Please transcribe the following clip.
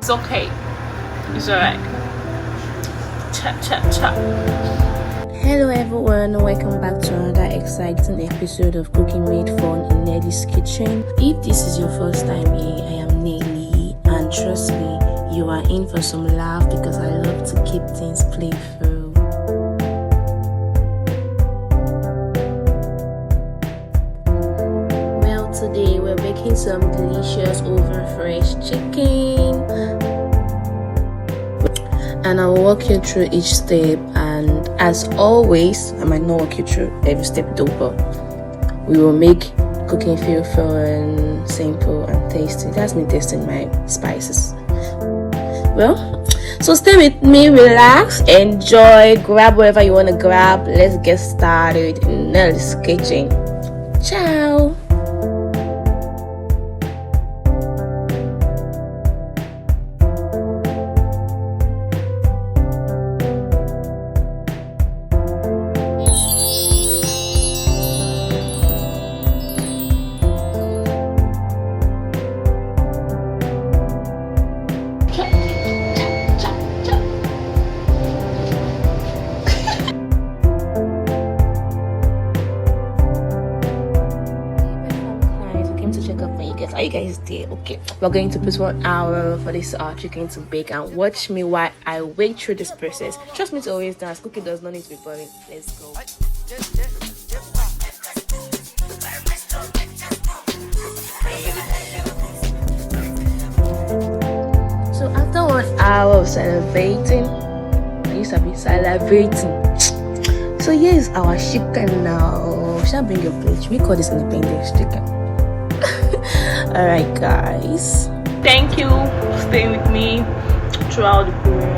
It's okay. It's alright. Cha cha cha. Hello everyone, welcome back to another exciting episode of Cooking Made Fun in Nelly's Kitchen. If this is your first time here, I am Nelly, and trust me, you are in for some laugh because I love to keep things playful. Well, today we're making some delicious oven fresh chicken, and I'll walk you through each step. And as always, I might not walk you through every step though, but we will make cooking feel fun, simple and tasty. That's me testing my spices. Well, so stay with me, relax, enjoy, grab whatever you want to grab. Let's get started in Nelly's kitchen. Ciao. Are you guys there? Okay, we're going to put 1 hour for this chicken to bake, and watch me while I wait through this process. Trust me, to always dance. Cooking does not need to be boring. Let's go. So after 1 hour of salivating, I used to be salivating. So here's our chicken now. Shall I bring your plate? We call this independence chicken. Alright guys, Thank you for staying with me throughout the process.